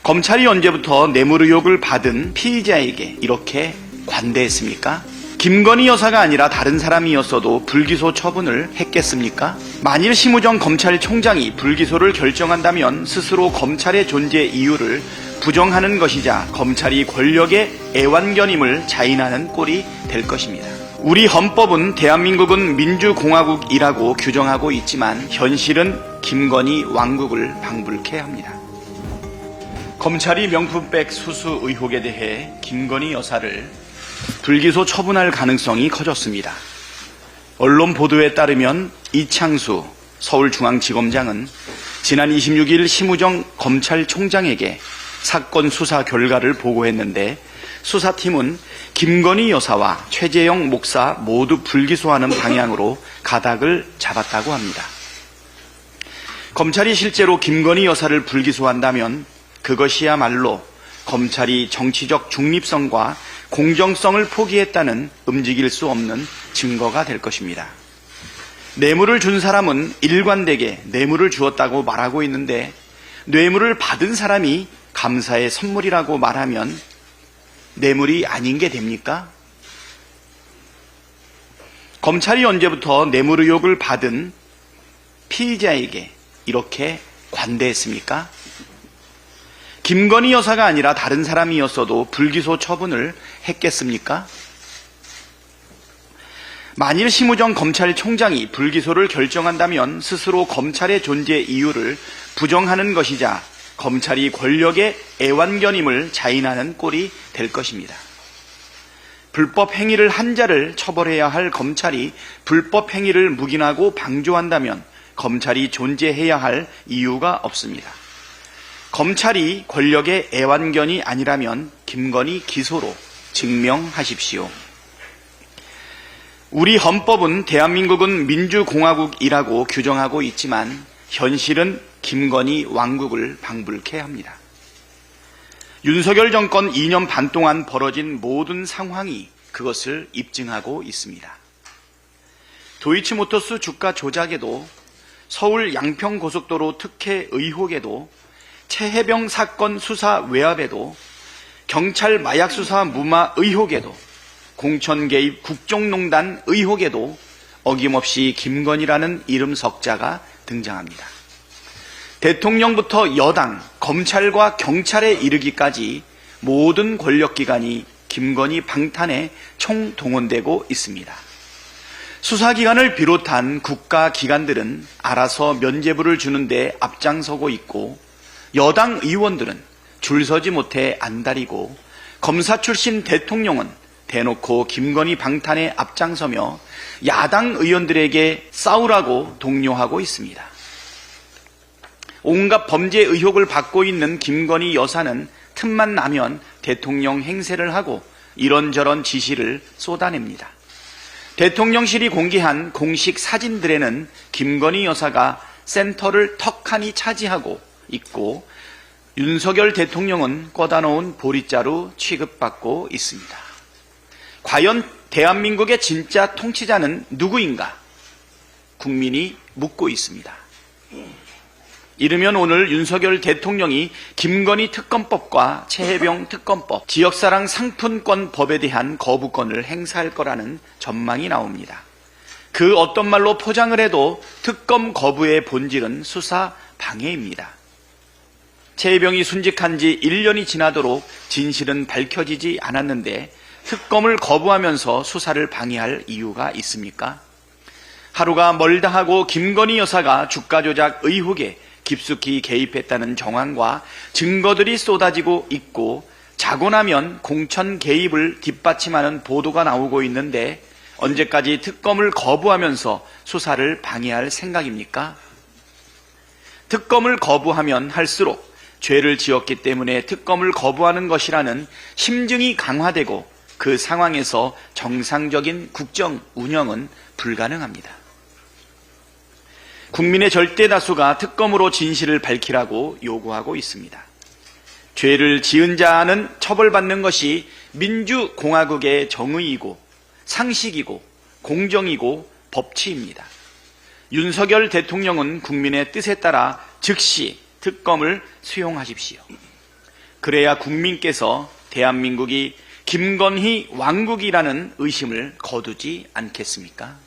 검찰이 언제부터 뇌물 의혹을 받은 피의자에게 이렇게 관대했습니까? 김건희 여사가 아니라 다른 사람이었어도 불기소 처분을 했겠습니까? 만일 심우정 검찰총장이 불기소를 결정한다면 스스로 검찰의 존재 이유를 부정하는 것이자 검찰이 권력의 애완견임을 자인하는 꼴이 될 것입니다. 우리 헌법은 대한민국은 민주공화국이라고 규정하고 있지만 현실은 김건희 왕국을 방불케 합니다. 검찰이 명품백 수수 의혹에 대해 김건희 여사를 불기소 처분할 가능성이 커졌습니다. 언론 보도에 따르면 이창수 서울중앙지검장은 지난 26일 심우정 검찰총장에게 사건 수사 결과를 보고했는데 수사팀은 김건희 여사와 최재형 목사 모두 불기소하는 방향으로 가닥을 잡았다고 합니다. 검찰이 실제로 김건희 여사를 불기소한다면 그것이야말로 검찰이 정치적 중립성과 공정성을 포기했다는 움직일 수 없는 증거가 될 것입니다. 뇌물을 준 사람은 일관되게 뇌물을 주었다고 말하고 있는데 뇌물을 받은 사람이 감사의 선물이라고 말하면 뇌물이 아닌 게 됩니까? 검찰이 언제부터 뇌물 의혹을 받은 피의자에게 이렇게 관대했습니까? 김건희 여사가 아니라 다른 사람이었어도 불기소 처분을 했겠습니까? 만일 심우정 검찰총장이 불기소를 결정한다면 스스로 검찰의 존재 이유를 부정하는 것이자 검찰이 권력의 애완견임을 자인하는 꼴이 될 것입니다. 불법 행위를 한 자를 처벌해야 할 검찰이 불법 행위를 묵인하고 방조한다면 검찰이 존재해야 할 이유가 없습니다. 검찰이 권력의 애완견이 아니라면 김건희 기소로 증명하십시오. 우리 헌법은 대한민국은 민주공화국이라고 규정하고 있지만 현실은 김건희 왕국을 방불케 합니다. 윤석열 정권 2년 반 동안 벌어진 모든 상황이 그것을 입증하고 있습니다. 도이치모터스 주가 조작에도 서울 양평고속도로 특혜 의혹에도 최혜병 사건 수사 외압에도 경찰 마약 수사 무마 의혹에도 공천 개입 국정농단 의혹에도 어김없이 김건희라는 이름 석자가 등장합니다. 대통령부터 여당, 검찰과 경찰에 이르기까지 모든 권력기관이 김건희 방탄에 총동원되고 있습니다. 수사기관을 비롯한 국가기관들은 알아서 면죄부를 주는데 앞장서고 있고 여당 의원들은 줄 서지 못해 안달이고 검사 출신 대통령은 대놓고 김건희 방탄에 앞장서며 야당 의원들에게 싸우라고 독려하고 있습니다. 온갖 범죄 의혹을 받고 있는 김건희 여사는 틈만 나면 대통령 행세를 하고 이런저런 지시를 쏟아냅니다. 대통령실이 공개한 공식 사진들에는 김건희 여사가 센터를 턱하니 차지하고 있고 윤석열 대통령은 꽂아놓은 보릿자루 취급받고 있습니다. 과연 대한민국의 진짜 통치자는 누구인가? 국민이 묻고 있습니다. 이르면 오늘 윤석열 대통령이 김건희 특검법과 최혜병 특검법, 지역사랑 상품권 법에 대한 거부권을 행사할 거라는 전망이 나옵니다. 그 어떤 말로 포장을 해도 특검 거부의 본질은 수사 방해입니다. 최혜병이 순직한 지 1년이 지나도록 진실은 밝혀지지 않았는데 특검을 거부하면서 수사를 방해할 이유가 있습니까? 하루가 멀다 하고 김건희 여사가 주가 조작 의혹에 깊숙이 개입했다는 정황과 증거들이 쏟아지고 있고 자고 나면 공천 개입을 뒷받침하는 보도가 나오고 있는데 언제까지 특검을 거부하면서 수사를 방해할 생각입니까? 특검을 거부하면 할수록 죄를 지었기 때문에 특검을 거부하는 것이라는 심증이 강화되고 그 상황에서 정상적인 국정 운영은 불가능합니다. 국민의 절대 다수가 특검으로 진실을 밝히라고 요구하고 있습니다. 죄를 지은 자는 처벌받는 것이 민주공화국의 정의이고 상식이고 공정이고 법치입니다. 윤석열 대통령은 국민의 뜻에 따라 즉시 특검을 수용하십시오. 그래야 국민께서 대한민국이 김건희 왕국이라는 의심을 거두지 않겠습니까?